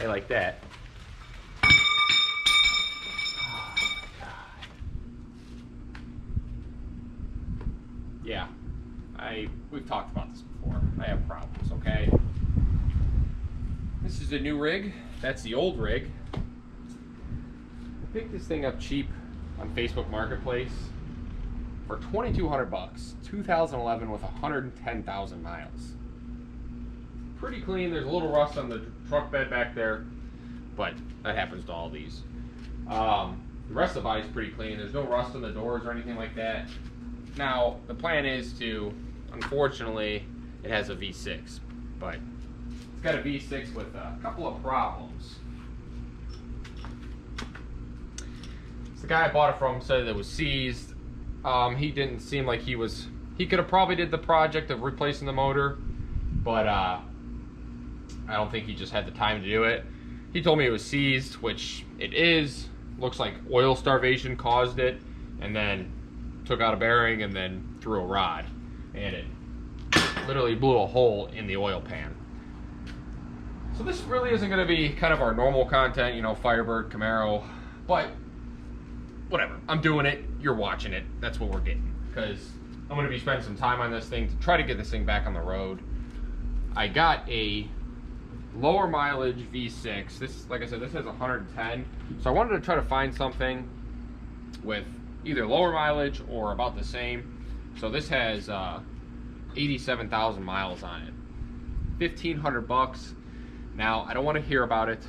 you like that. Yeah, we've talked about this before. I have problems, okay? This is a new rig. That's the old rig. I picked this thing up cheap on Facebook Marketplace for 2,200 bucks. 2011 with 110,000 miles. Pretty clean. There's a little rust on the truck bed back there, but that happens to all these. The rest of the body's pretty clean. There's no rust on the doors or anything like that. Now, the plan is to, unfortunately, it has a V6, but it's got a V6 with a couple of problems. So the guy I bought it from said it was seized. He didn't seem like he could have probably did the project of replacing the motor, but I don't think he just had the time to do it. He told me it was seized, which it is. Looks like oil starvation caused it, and then took out a bearing and then threw a rod, and it literally blew a hole in the oil pan. So this really isn't going to be kind of our normal content, you know, Firebird, Camaro, but whatever. I'm doing it, you're watching it, that's what we're getting, because I'm going to be spending some time on this thing to try to get this thing back on the road. I got a lower mileage V6. This, like I said, this has 110, so I wanted to try to find something with either lower mileage or about the same. So this has 87,000 miles on it. 1,500 bucks. Now, I don't want to hear about it.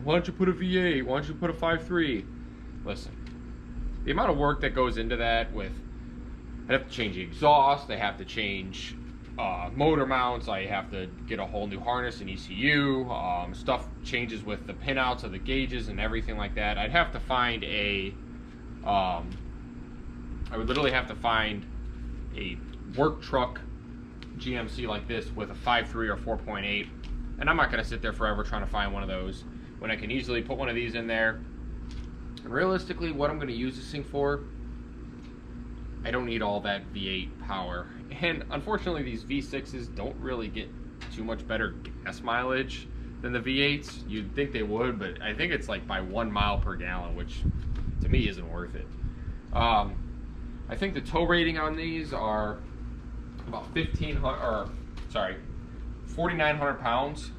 Why don't you put a V8? Why don't you put a 5.3? Listen, the amount of work that goes into that with, I'd have to change the exhaust, I have to change motor mounts, I have to get a whole new harness and ECU, stuff changes with the pinouts of the gauges and everything like that. I'd have to find a I would literally have to find a work truck GMC like this with a 5.3 or 4.8, and I'm not going to sit there forever trying to find one of those when I can easily put one of these in there. And realistically, what I'm going to use this thing for, I don't need all that V8 power. And unfortunately, these V6s don't really get too much better gas mileage than the V8s. You'd think they would, but I think it's like by 1 mile per gallon, which to me isn't worth it. I think the tow rating on these are about 4,900 pounds.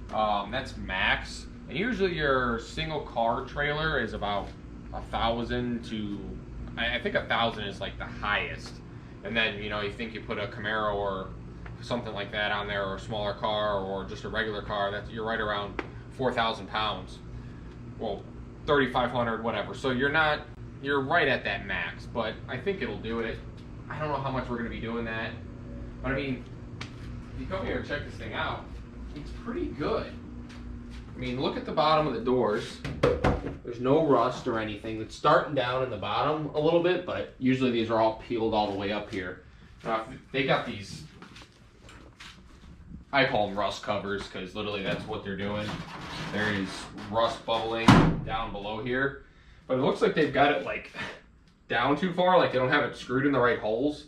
That's max. And usually your single car trailer is about 1,000 to, I think 1,000 is like the highest. And then, you know, you think you put a Camaro or something like that on there, or a smaller car, or just a regular car, you're right around 4,000 pounds. Well, 3,500, whatever. So you're right at that max, but I think it'll do it. I don't know how much we're going to be doing that, but I mean, if you come here and check this thing out, it's pretty good. I mean, look at the bottom of the doors. There's no rust or anything. It's starting down in the bottom a little bit, but usually these are all peeled all the way up here. They got these, I call them rust covers, because literally that's what they're doing. There is rust bubbling down below here. But it looks like they've got it like down too far, like they don't have it screwed in the right holes.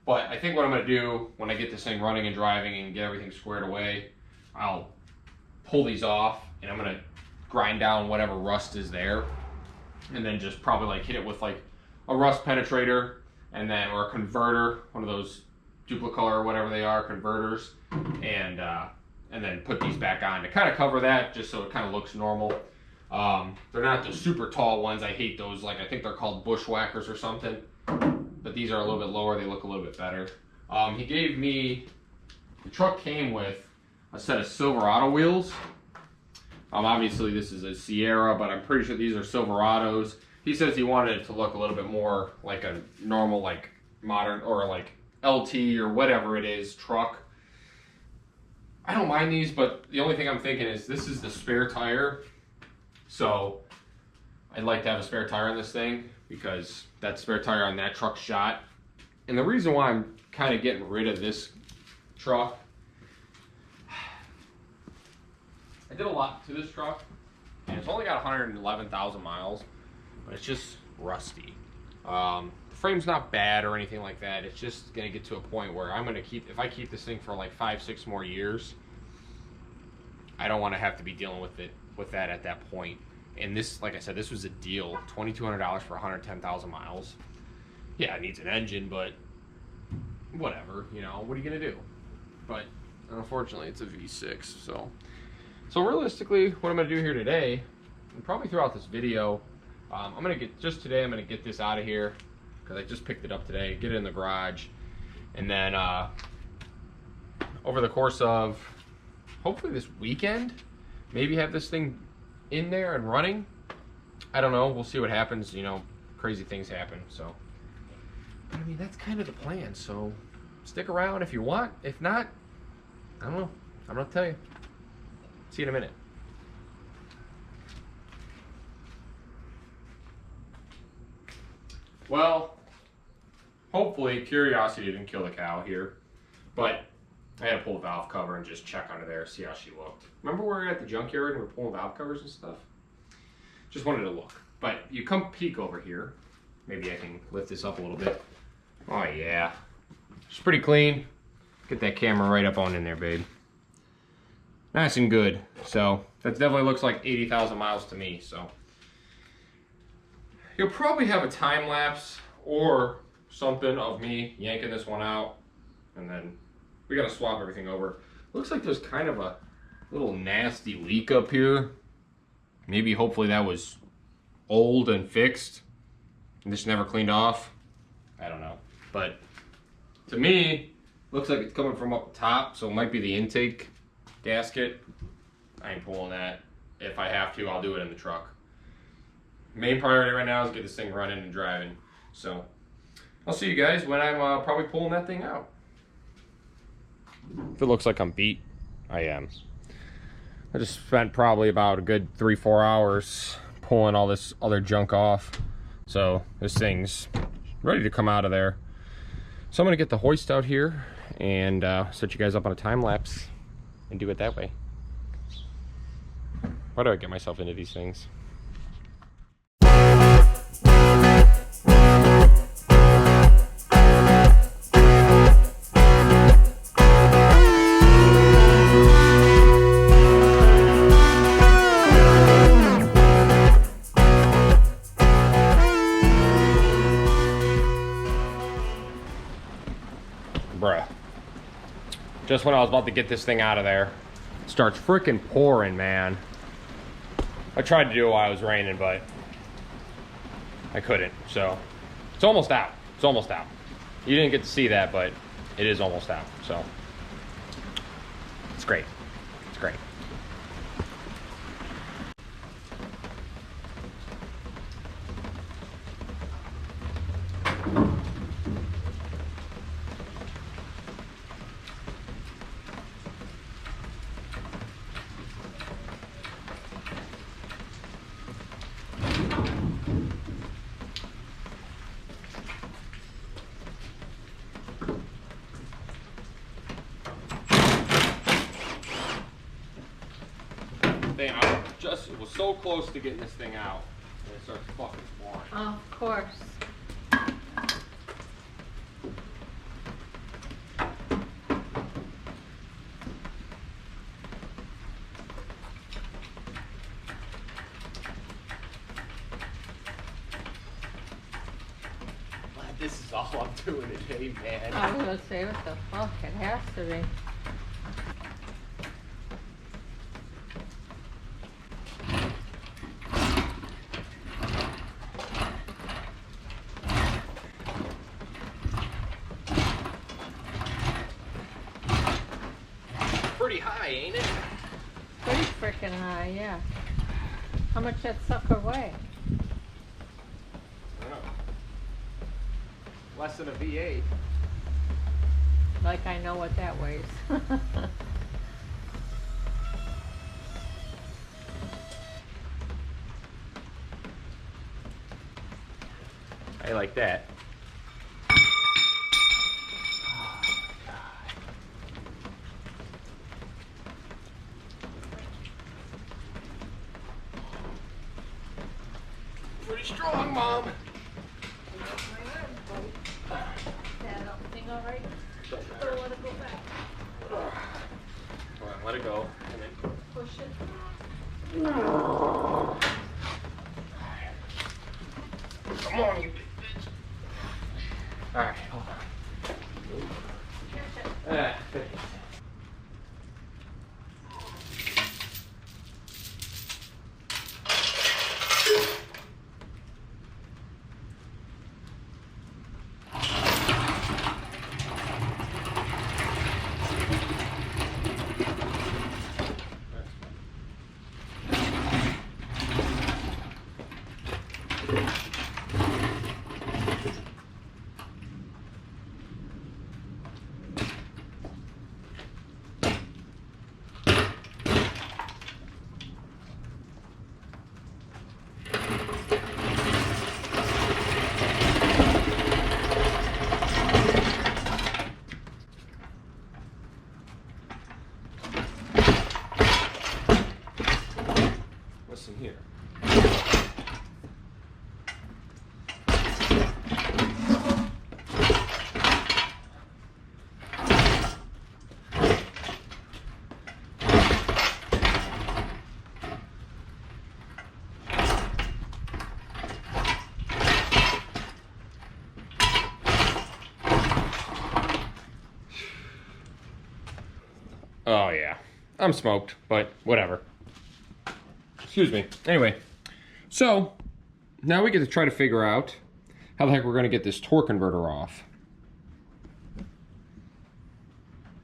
But I think what I'm going to do when I get this thing running and driving and get everything squared away, I'll pull these off and I'm going to grind down whatever rust is there, and then just probably like hit it with like a rust penetrator, and then, or a converter, one of those Duplicolor or whatever they are, converters, and then put these back on to kind of cover that, just so it kind of looks normal. They're not the super tall ones. I hate those. Like, I think they're called bushwhackers or something, but these are a little bit lower. They look a little bit better. He gave me, the truck came with a set of Silverado wheels. Obviously this is a Sierra, but I'm pretty sure these are Silverados. He says he wanted it to look a little bit more like a normal, like modern, or like LT or whatever it is, truck. I don't mind these, but the only thing I'm thinking is this is the spare tire. So I'd like to have a spare tire on this thing, because that spare tire on that truck shot. And the reason why I'm kind of getting rid of this truck, I did a lot to this truck, and it's only got 111,000 miles, but it's just rusty. The frame's not bad or anything like that. It's just gonna get to a point where I'm gonna keep, if I keep this thing for like 5-6 more years, I don't want to have to be dealing with it with that at that point. And this, like I said, this was a deal, $2,200 for 110,000 miles. Yeah, it needs an engine, but whatever, you know, what are you gonna do? But unfortunately, it's a V6, so realistically, what I'm gonna do here today, and probably throughout this video, I'm gonna get this out of here, because I just picked it up today, get it in the garage, and then over the course of hopefully this weekend, maybe have this thing in there and running. I don't know, we'll see what happens, you know, crazy things happen, so. But I mean, that's kind of the plan, so stick around if you want. If not, I don't know, I'm gonna tell you. See you in a minute. Well, hopefully curiosity didn't kill the cow here, but I had to pull the valve cover and just check under there, see how she looked. Remember where we were at the junkyard and we were pulling valve covers and stuff? Just wanted to look. But you come peek over here. Maybe I can lift this up a little bit. Oh yeah, it's pretty clean. Get that camera right up on in there, babe. Nice and good. So that definitely looks like 80,000 miles to me. So you'll probably have a time lapse or something of me yanking this one out, and then we gotta swap everything over. Looks like there's kind of a little nasty leak up here. Maybe hopefully that was old and fixed and just never cleaned off. I don't know. But to me, looks like it's coming from up top, so it might be the intake gasket. I ain't pulling that. If I have to, I'll do it in the truck. Main priority right now is get this thing running and driving. So I'll see you guys when I'm probably pulling that thing out. If it looks like I'm beat, I am. I just spent probably about a good 3-4 hours pulling all this other junk off. So this thing's ready to come out of there. So I'm gonna get the hoist out here and set you guys up on a time lapse and do it that way. Why do I get myself into these things? Bruh. Just when I was about to get this thing out of there, it starts freaking pouring, man. I tried to do it while it was raining, but I couldn't. So it's almost out. It's almost out. You didn't get to see that, but it is almost out. So it's great. It's great. Damn, it was so close to getting this thing out, and it starts fucking pouring. Oh, of course. Glad this is all I'm doing today, man. I was gonna say, what the fuck? It has to be. Pretty high, ain't it? Pretty freaking high, yeah. How much that sucker weigh? I don't know. Less than a V8. Like I know what that weighs. I like that. Pretty strong, Mom. That thing all right? Or let it go back? Hold on, let it go. And then Push it. Come on, you big bitch. Alright, hold on. Listen here. Oh yeah, I'm smoked, but whatever. Excuse me. Anyway, so now we get to try to figure out how the heck we're going to get this torque converter off.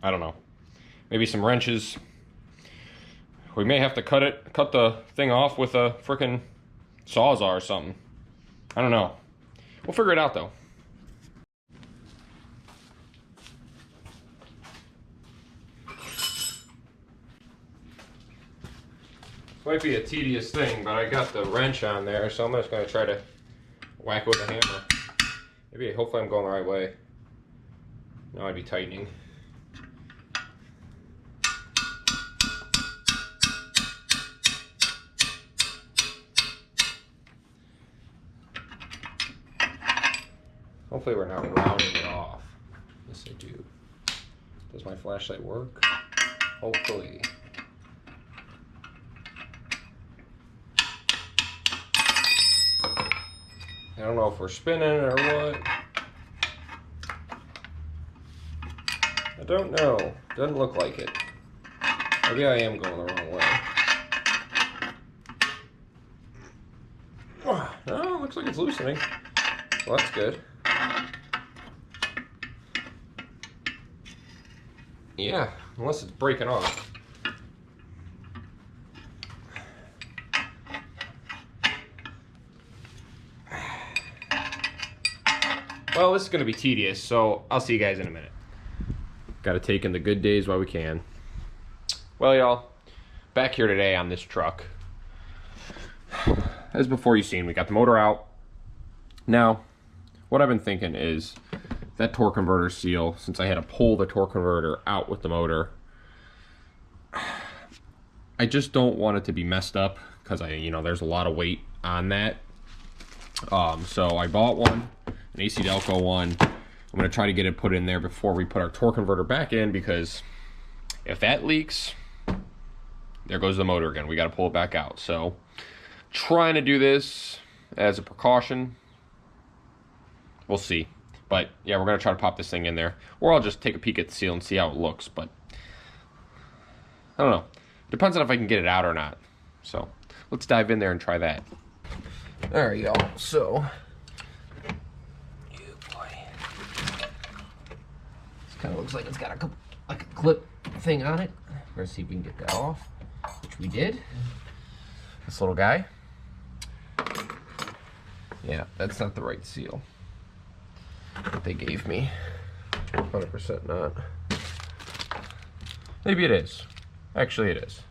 I don't know. Maybe some wrenches. We may have to cut the thing off with a frickin' sawzall or something. I don't know. We'll figure it out though. Might be a tedious thing, but I got the wrench on there, so I'm just going to try to whack it with a hammer. Maybe, hopefully I'm going the right way. No, I'd be tightening. Hopefully we're not rounding it off. Yes, I do. Does my flashlight work? Hopefully. I don't know if we're spinning or what. I don't know. Doesn't look like it. Maybe I am going the wrong way. No, looks like it's loosening. Well, that's good. Yeah, unless it's breaking off. Well, this is going to be tedious, so I'll see you guys in a minute. Got to take in the good days while we can. Well, y'all, back here today on this truck. As before you've seen, we got the motor out. Now, what I've been thinking is that torque converter seal, since I had to pull the torque converter out with the motor, I just don't want it to be messed up because there's a lot of weight on that. So I bought one. An AC Delco one. I'm going to try to get it put in there before we put our torque converter back in, because if that leaks, there goes the motor again. We got to pull it back out. So trying to do this as a precaution. We'll see. But yeah, we're going to try to pop this thing in there. Or I'll just take a peek at the seal and see how it looks. But I don't know. Depends on if I can get it out or not. So let's dive in there and try that. All right, y'all. So kind of looks like it's got a clip thing on it. We're gonna see if we can get that off, which we did. This little guy. Yeah, that's not the right seal that they gave me. 100% not. Maybe it is. Actually, it is.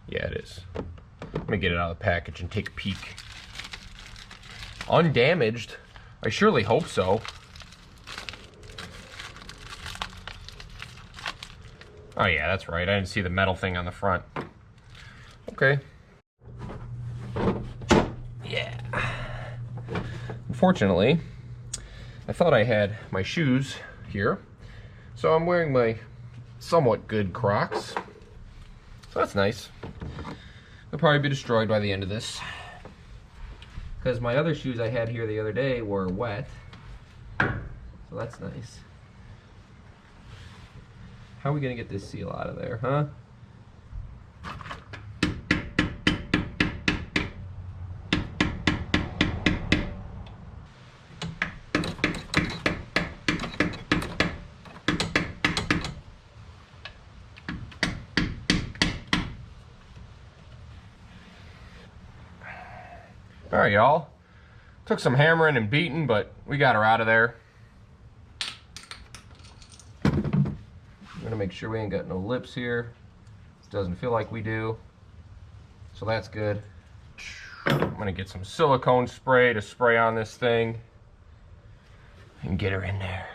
Yeah, it is. I'm gonna get it out of the package and take a peek. Undamaged. I surely hope so. Oh yeah, that's right. I didn't see the metal thing on the front. Okay. Yeah. Unfortunately, I thought I had my shoes here. So I'm wearing my somewhat good Crocs. So that's nice. They'll probably be destroyed by the end of this. Because my other shoes I had here the other day were wet. So that's nice. How are we gonna get this seal out of there, huh? All right, y'all. Took some hammering and beating, but we got her out of there. I'm gonna make sure we ain't got no lips here. It doesn't feel like we do, so that's good. I'm gonna get some silicone spray to spray on this thing and get her in there.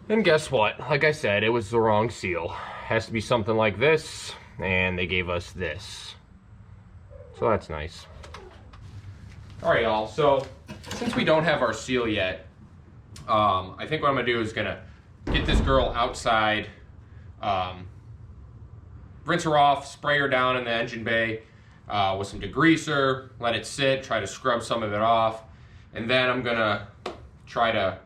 And guess what? Like I said, it was the wrong seal. Has to be something like this, and they gave us this. So that's nice. All right, y'all, so since we don't have our seal yet, I think what I'm gonna do is gonna get this girl outside, rinse her off, spray her down in the engine bay with some degreaser, let it sit, try to scrub some of it off, and then I'm gonna try to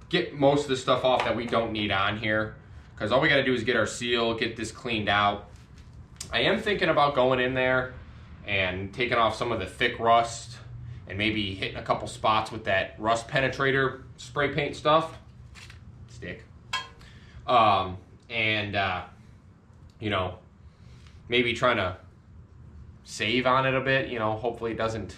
get most of the stuff off that we don't need on here, because all we gotta do is get our seal, get this cleaned out. I am thinking about going in there and taking off some of the thick rust and maybe hitting a couple spots with that rust penetrator spray paint stuff. Stick. You know, maybe trying to save on it a bit, you know, hopefully it doesn't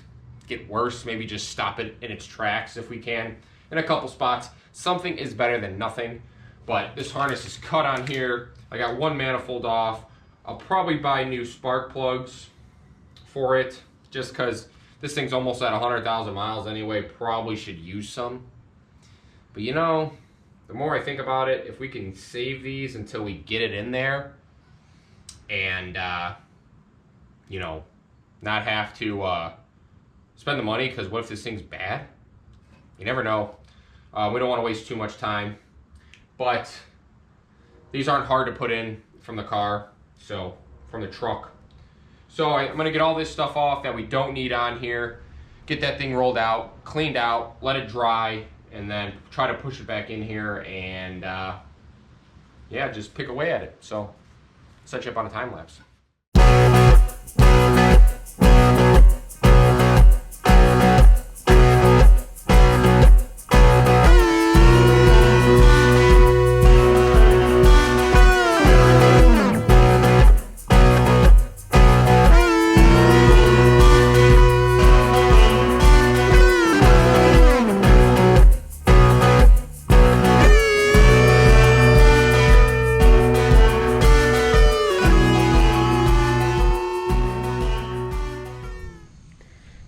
get worse. Maybe just stop it in its tracks if we can in a couple spots. Something is better than nothing, but this harness is cut on here. I got one manifold off. I'll probably buy new spark plugs for it just because this thing's almost at 100,000 miles anyway. Probably should use some. But you know, the more I think about it, if we can save these until we get it in there and, you know, not have to spend the money, because what if this thing's bad? You never know. We don't want to waste too much time. But these aren't hard to put in from the car, so from the truck. So I'm going to get all this stuff off that we don't need on here, get that thing rolled out, cleaned out, let it dry, and then try to push it back in here and, yeah, just pick away at it. So set you up on a time lapse.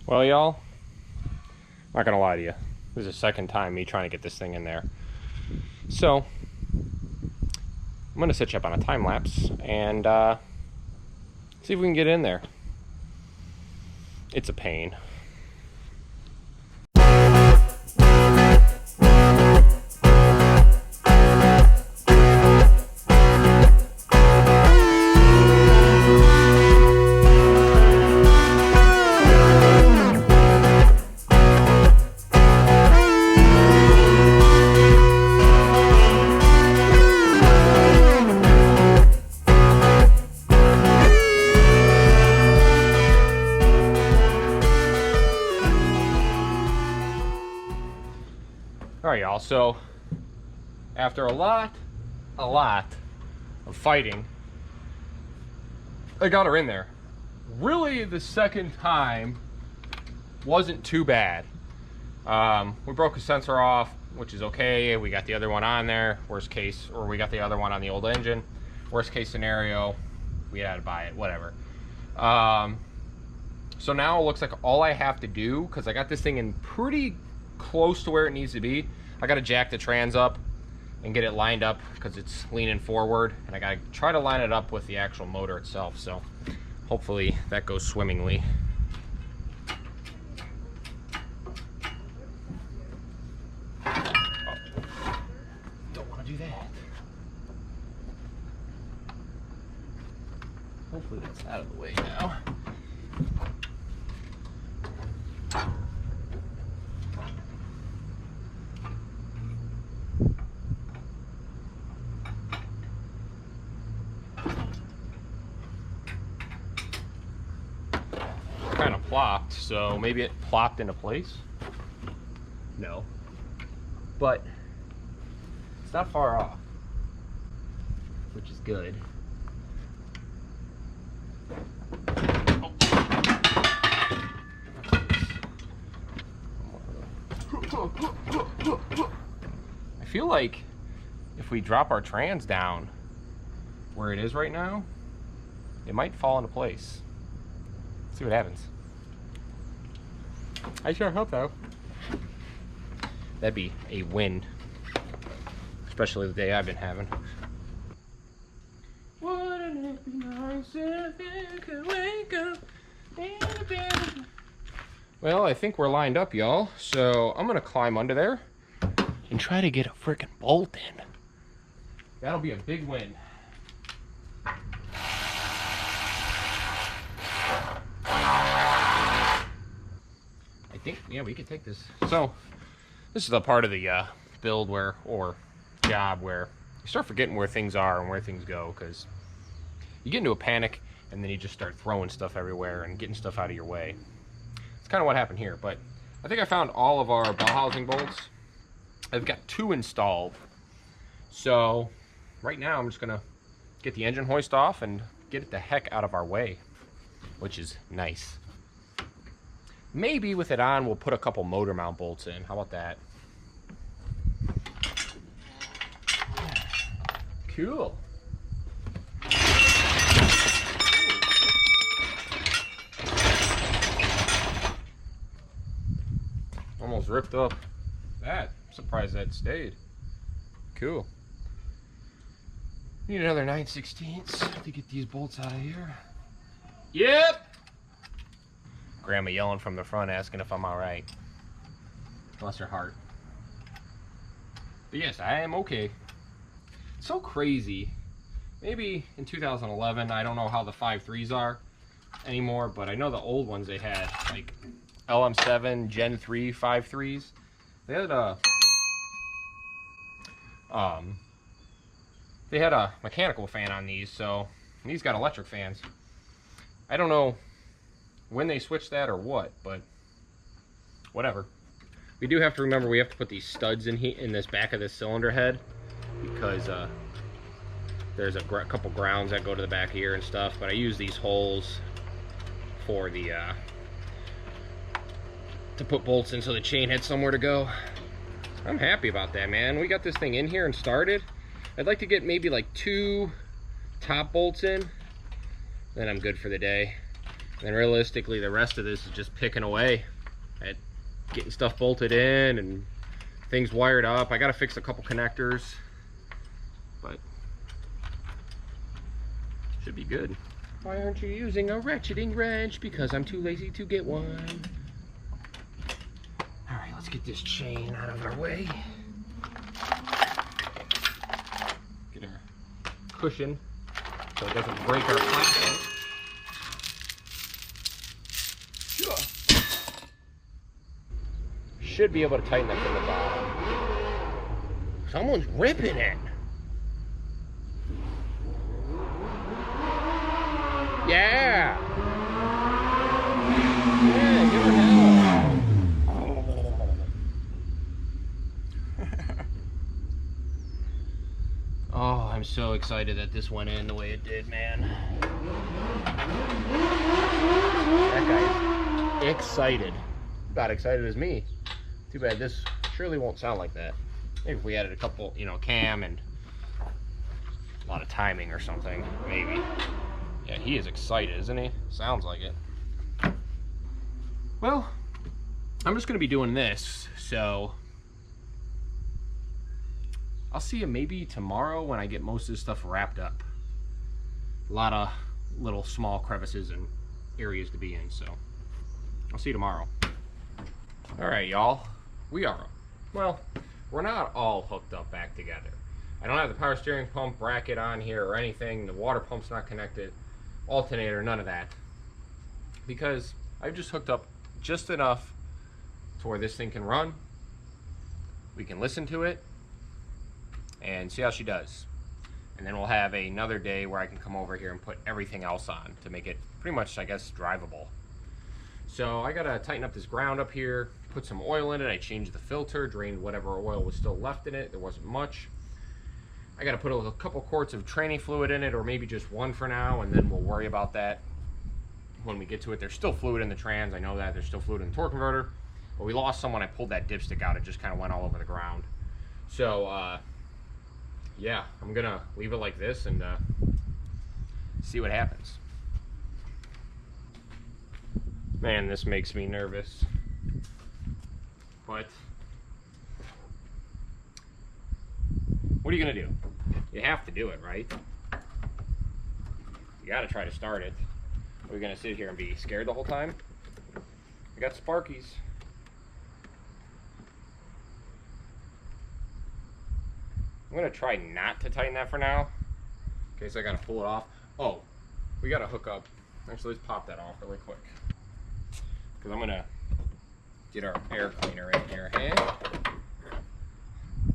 Well, y'all, I'm not gonna lie to you. This is the second time me trying to get this thing in there. So I'm gonna set you up on a time lapse and see if we can get in there. It's a pain. Alright, y'all, so after a lot of fighting, I got her in there. Really, the second time wasn't too bad. We broke a sensor off, which is okay. We got the other one on there, worst case, or we got the other one on the old engine. Worst case scenario, we had to buy it, whatever. So now it looks like all I have to do, because I got this thing in pretty close to where it needs to be, I gotta jack the trans up and get it lined up because it's leaning forward, and I gotta try to line it up with the actual motor itself, so hopefully that goes swimmingly. Don't want to do that. Hopefully that's out of the way now. Kind of plopped, so maybe it plopped into place. No, but it's not far off, which is good. I feel like if we drop our trans down where it is right now, it might fall into place. Let's see what happens. I sure hope so. That'd be a win, especially the day I've been having. Wouldn't it be nice if you could wake up in a bed? Well, I think we're lined up, y'all. So I'm gonna climb under there and try to get a freaking bolt in. That'll be a big win. I think, yeah, we could take this. So this is the part of the build where, or job where you start forgetting where things are and where things go, because you get into a panic and then you just start throwing stuff everywhere and getting stuff out of your way. It's kind of what happened here, but I think I found all of our bell housing bolts. I've got 2 installed. So right now I'm just gonna get the engine hoist off and get it the heck out of our way, which is nice. Maybe with it on, we'll put a couple motor mount bolts in. How about that? Cool. Almost ripped up that. I'm surprised that stayed. Cool. Need another 9/16 to get these bolts out of here. Yep. Grandma yelling from the front asking if I'm alright. Bless her heart. But yes, I am okay. It's so crazy. Maybe in 2011, I don't know how the 5.3s are anymore, but I know the old ones they had, like LM7 Gen 3 5.3s. They had a mechanical fan on these, so these got electric fans. I don't know when they switched that or what, but whatever. We do have to remember we have to put these studs in this back of this cylinder head, because there's a couple grounds that go to the back here and stuff, but I use these holes for the to put bolts in so the chain had somewhere to go. I'm happy about that, man. We got this thing in here and started. I'd like to get maybe like 2 top bolts in, then I'm good for the day. And realistically, the rest of this is just picking away at getting stuff bolted in and things wired up. I gotta fix a couple connectors, but should be good. Why aren't you using a ratcheting wrench? Because I'm too lazy to get one. All right, let's get this chain out of our way. Get our cushion so it doesn't break our plastic. Should be able to tighten that from the bottom. Someone's ripping it. Yeah. Yeah, give her hell. Oh, I'm so excited that this went in the way it did, man. That guy's excited. About excited as me. Too bad this surely won't sound like that. Maybe if we added a couple, you know, cam and a lot of timing or something, maybe. Yeah, he is excited, isn't he? Sounds like it. Well, I'm just gonna be doing this, so I'll see you maybe tomorrow when I get most of this stuff wrapped up. A lot of little small crevices and areas to be in, so I'll see you tomorrow. All right, y'all. Well, we're not all hooked up back together. I don't have the power steering pump bracket on here or anything. The water pump's not connected. alternator, none of that. Because I've just hooked up just enough to where this thing can run. We can listen to it and see how she does. And then we'll have another day where I can come over here and put everything else on to make it pretty much, I guess, drivable. So I gotta tighten up this ground up here, put some oil in it. I changed the filter, drained whatever oil was still left in it. There wasn't much. I gotta put a couple quarts of tranny fluid in it, or maybe just one for now, and then we'll worry about that when we get to it. There's still fluid in the trans, I know that. There's still fluid in the torque converter. But we lost some when I pulled that dipstick out. It just kind of went all over the ground. So, yeah, I'm gonna leave it like this and see what happens. Man, this makes me nervous. But what are you gonna do? You have to do it, right? You gotta try to start it. Are we gonna sit here and be scared the whole time? I got Sparkies. I'm gonna try not to tighten that for now, in case I gotta pull it off. Oh, we gotta hook up. Actually, let's pop that off really quick, because I'm gonna get our air cleaner in here. Hey.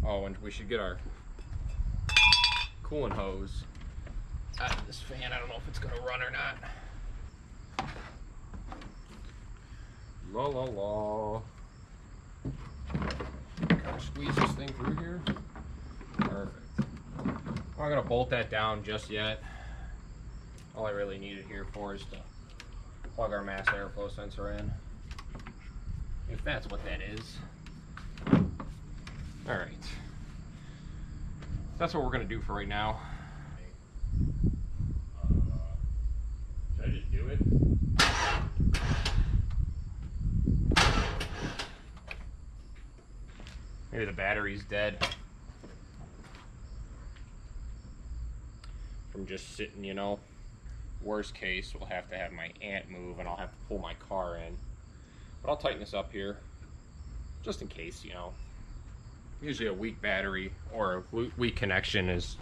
Oh, and we should get our coolant hose out of this fan. I don't know if it's gonna run or not. La la la. Gotta squeeze this thing through here. Perfect. I'm not gonna bolt that down just yet. All I really need it here for is to plug our mass airflow sensor in, if that's what that is. All right. That's what we're gonna do for right now. Should I just do it? Maybe the battery's dead from just sitting, you know. Worst case, we'll have to have my aunt move and I'll have to pull my car in. But I'll tighten this up here, just in case, you know. Usually a weak battery or a weak connection is...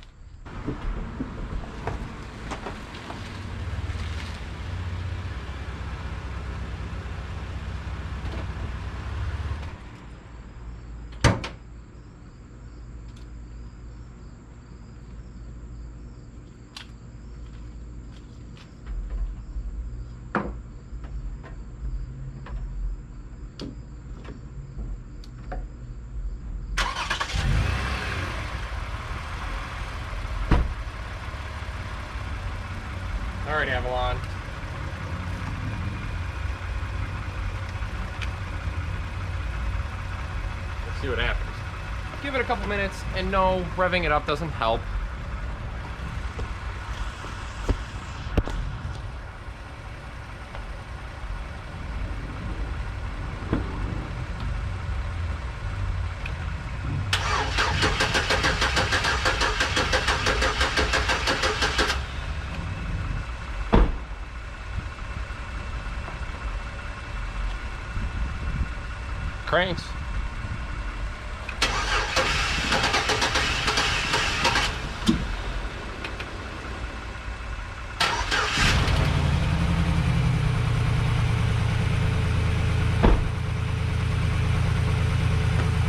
All right, Avalon. Let's see what happens. Give it a couple minutes, and no, revving it up doesn't help. Cranks.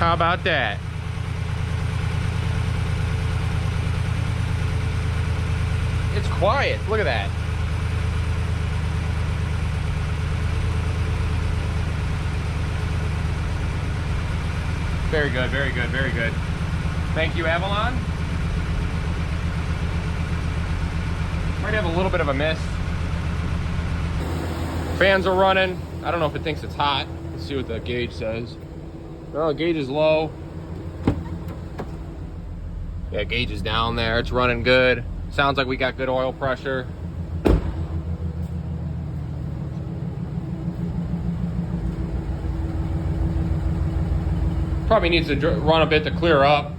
How about that? It's quiet. Look at that. Very good, very good, very good. Thank you, Avalon. Might have a little bit of a mist. Fans are running. I don't know if it thinks it's hot. Let's see what the gauge says. No, the gauge is low. Yeah, gauge is down there. It's running good. Sounds like we got good oil pressure. Probably needs to run a bit to clear up.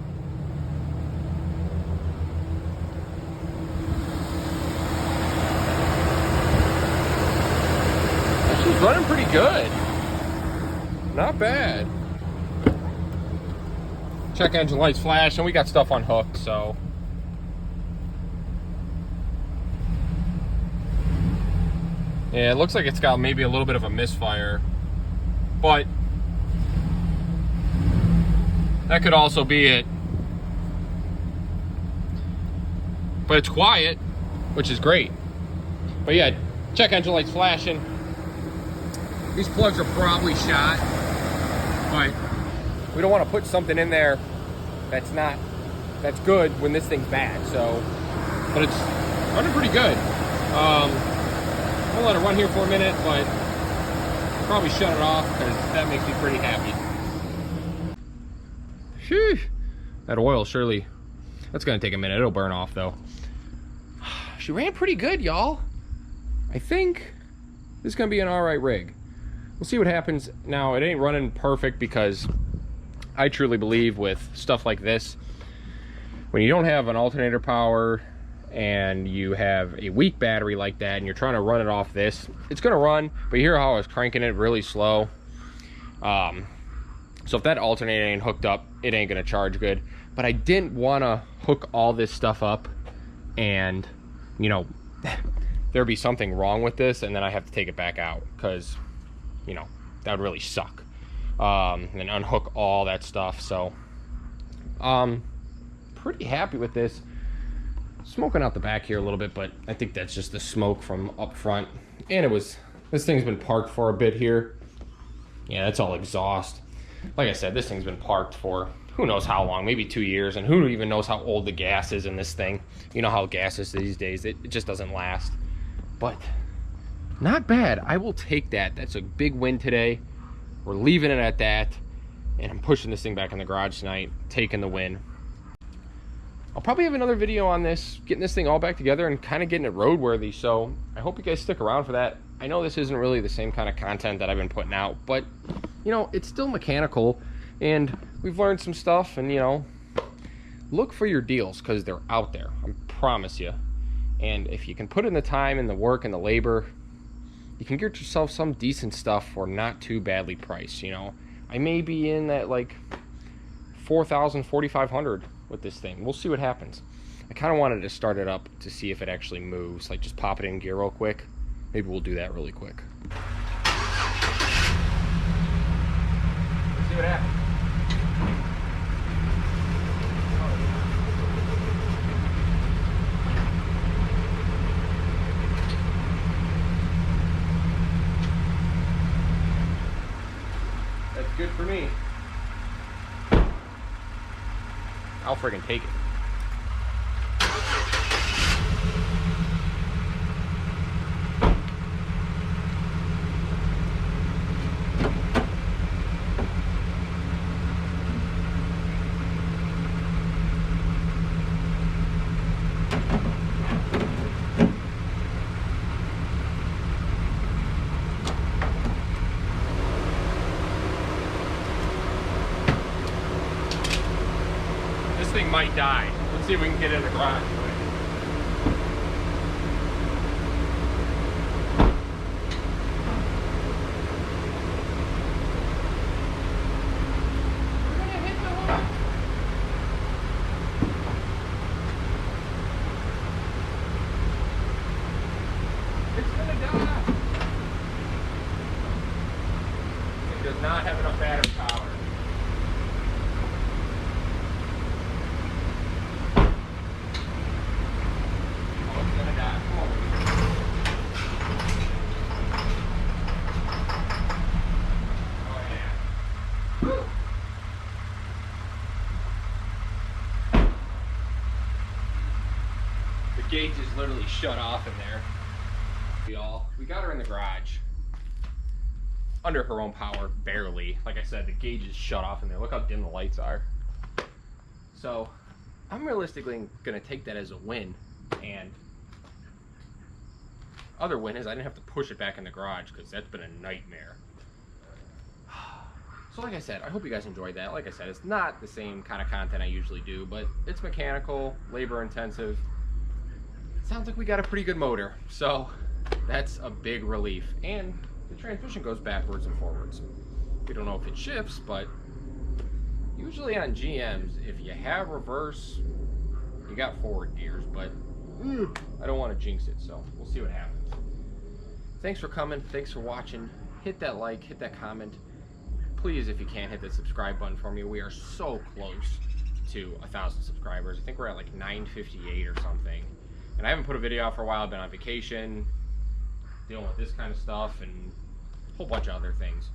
She's running pretty good. Not bad. Check engine lights flash, and we got stuff unhooked, so. Yeah, it looks like it's got maybe a little bit of a misfire, but that could also be it. But it's quiet, which is great. But yeah, check engine lights flashing. These plugs are probably shot, but we don't want to put something in there that's good when this thing's bad. So, but it's running pretty good. I'll let it run here for a minute, but I'll probably shut it off because that makes me pretty happy. Sheesh. That oil surely, that's gonna take a minute. It'll burn off though. She ran pretty good, y'all. I think this is gonna be an all right rig. We'll see what happens. Now, it ain't running perfect because I truly believe with stuff like this, when you don't have an alternator power and you have a weak battery like that and you're trying to run it off this, it's gonna run, but you hear how I was cranking it really slow. So if that alternator ain't hooked up, it ain't gonna charge good. But I didn't wanna hook all this stuff up and, you know, there'd be something wrong with this and then I have to take it back out because, you know, that would really suck. And unhook all that stuff. So pretty happy with this. Smoking out the back here a little bit, but I think that's just the smoke from up front. And this thing's been parked for a bit here. Yeah, that's all exhaust. Like I said, this thing's been parked for who knows how long, maybe 2 years, and who even knows how old the gas is in this thing. You know how gas is these days, it just doesn't last. But not bad. I will take that. That's a big win today. We're leaving it at that, and I'm pushing this thing back in the garage tonight, taking the win. I'll probably have another video on this, getting this thing all back together and kind of getting it roadworthy, so I hope you guys stick around for that. I know this isn't really the same kind of content that I've been putting out, but, you know, it's still mechanical, and we've learned some stuff, and, you know, look for your deals, because they're out there, I promise you. And if you can put in the time and the work and the labor, you can get yourself some decent stuff for not too badly priced, you know. I may be in that, like, $4,000, $4,500 with this thing. We'll see what happens. I kind of wanted to start it up to see if it actually moves, like just pop it in gear real quick. Maybe we'll do that really quick. Let's see what happens. That's good for me. I'll friggin' take it. Thing might die. Let's see if we can get it in the garage. It's gonna die. It does not have enough battery power. Gauge is literally shut off in there. We got her in the garage under her own power, barely. Like I said, the gauge is shut off in there. Look how dim the lights are. So I'm realistically gonna take that as a win, and other win is I didn't have to push it back in the garage because that's been a nightmare. So like I said, I hope you guys enjoyed that. Like I said, it's not the same kind of content I usually do, but it's mechanical, labor intensive. Sounds like we got a pretty good motor, so that's a big relief. And the transmission goes backwards and forwards. We don't know if it shifts, but usually on GMs, if you have reverse, you got forward gears, but I don't want to jinx it, so we'll see what happens. thanks for coming. Thanks for watching. Hit that like, hit that comment. Please, if you can, hit the subscribe button for me. We are so close to 1,000 subscribers. I think we're at like 958 or something. And I haven't put a video out for a while. I've been on vacation, dealing with this kind of stuff, and a whole bunch of other things.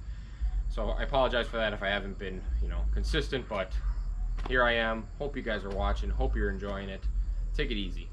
So I apologize for that if I haven't been, consistent, but here I am. Hope you guys are watching. Hope you're enjoying it. Take it easy.